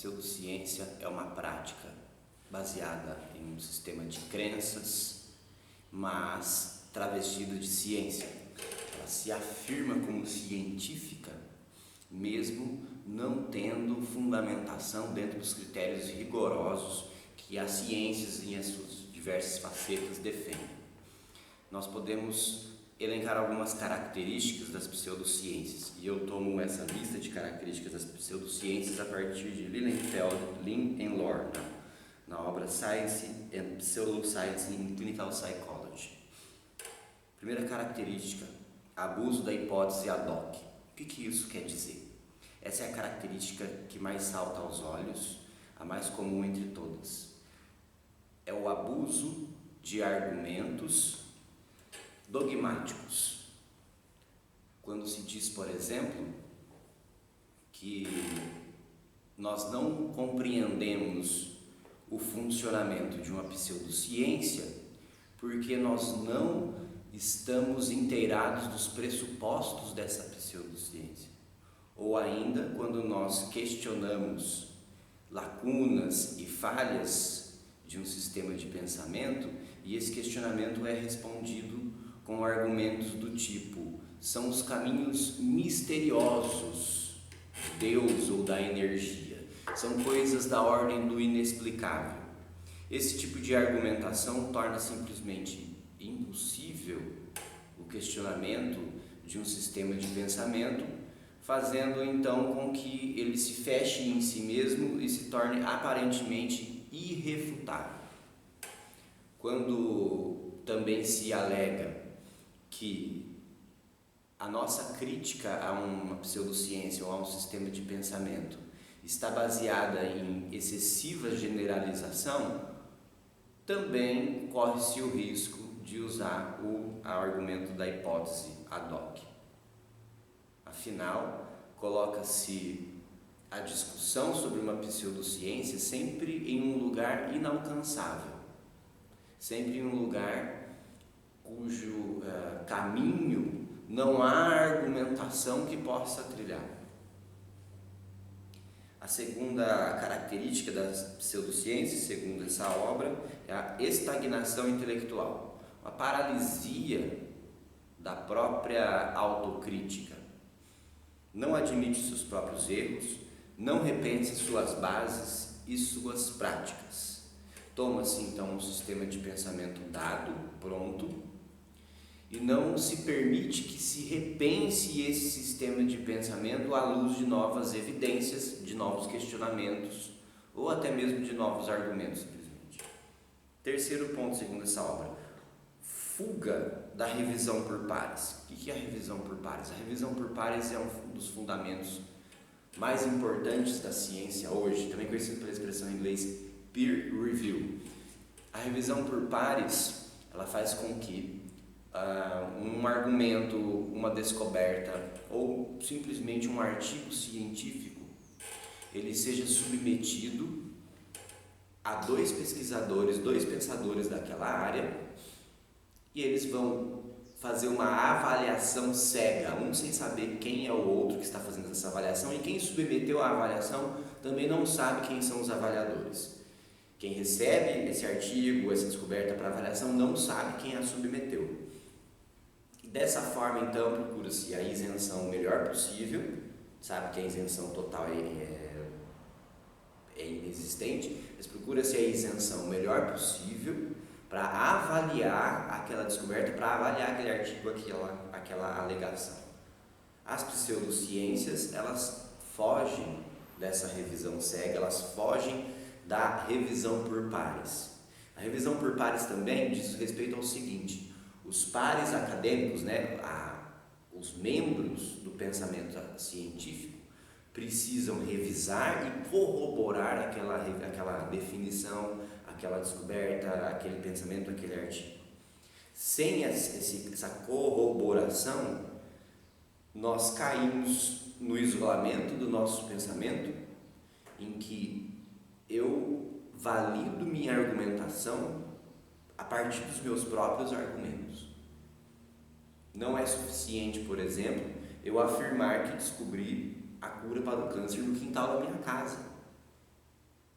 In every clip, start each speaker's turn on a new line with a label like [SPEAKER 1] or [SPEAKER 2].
[SPEAKER 1] pseudociência é uma prática baseada em um sistema de crenças, mas travestida de ciência. Ela se afirma como científica, mesmo não tendo fundamentação dentro dos critérios rigorosos que as ciências em as suas diversas facetas defendem. Nós podemos elencar algumas características das pseudociências, e eu tomo essa lista de características das pseudociências a partir de Lilienfeld, Lin and Lore, na obra Science and Pseudoscience in Clinical Psychology. Primeira característica, abuso da hipótese ad hoc. O que isso quer dizer? Essa é a característica que mais salta aos olhos, a mais comum entre todas. É o abuso de argumentos dogmáticos. Quando se diz, por exemplo, que nós não compreendemos o funcionamento de uma pseudociência porque nós não estamos inteirados dos pressupostos dessa pseudociência. Ou ainda, quando nós questionamos lacunas e falhas de um sistema de pensamento e esse questionamento é respondido com argumentos do tipo: são os caminhos misteriosos de Deus ou da energia, são coisas da ordem do inexplicável. Esse tipo de argumentação torna simplesmente impossível o questionamento de um sistema de pensamento, fazendo então com que ele se feche em si mesmo e se torne aparentemente irrefutável. Quando também se alega que a nossa crítica a uma pseudociência ou a um sistema de pensamento está baseada em excessiva generalização, também corre-se o risco de usar o argumento da hipótese ad hoc. Afinal, coloca-se a discussão sobre uma pseudociência sempre em um lugar inalcançável, sempre em um lugar cujo caminho não há argumentação que possa trilhar. A segunda característica das pseudociências, segundo essa obra, é a estagnação intelectual, uma paralisia da própria autocrítica. Não admite seus próprios erros, não repensa suas bases e suas práticas. Toma-se então um sistema de pensamento dado, pronto, e não se permite que se repense esse sistema de pensamento à luz de novas evidências, de novos questionamentos ou até mesmo de novos argumentos, simplesmente. Terceiro ponto, segundo essa obra, fuga da revisão por pares. O que é a revisão por pares? A revisão por pares é um dos fundamentos mais importantes da ciência hoje, também conhecido pela expressão em inglês peer review. A revisão por pares, ela faz com que um argumento, uma descoberta ou simplesmente um artigo científico, ele seja submetido a dois pesquisadores, dois pensadores daquela área, e eles vão fazer uma avaliação cega, um sem saber quem é o outro que está fazendo essa avaliação, e quem submeteu a avaliação também não sabe quem são os avaliadores. Quem recebe esse artigo, essa descoberta para avaliação, não sabe quem a submeteu. Dessa forma, então, procura-se a isenção o melhor possível, sabe que a isenção total é inexistente, mas procura-se a isenção o melhor possível para avaliar aquela descoberta, para avaliar aquele artigo, aquela alegação. As pseudociências, elas fogem dessa revisão cega, elas fogem da revisão por pares. A revisão por pares também diz respeito ao seguinte: os pares acadêmicos, os membros do pensamento científico, precisam revisar e corroborar aquela definição, aquela descoberta, aquele pensamento, aquele artigo. Sem essa corroboração, nós caímos no isolamento do nosso pensamento, em que eu valido minha argumentação a partir dos meus próprios argumentos. Não é suficiente, por exemplo, eu afirmar que descobri a cura para o câncer no quintal da minha casa.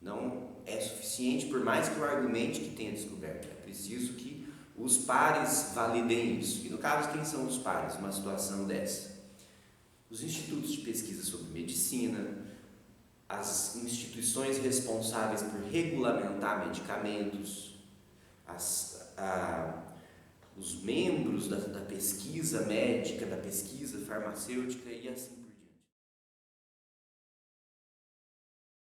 [SPEAKER 1] Não é suficiente, por mais que eu argumente que tenha descoberto. É preciso que os pares validem isso. E no caso, quem são os pares numa situação dessa? Os institutos de pesquisa sobre medicina, as instituições responsáveis por regulamentar medicamentos, os membros da pesquisa médica, da pesquisa farmacêutica e assim por diante.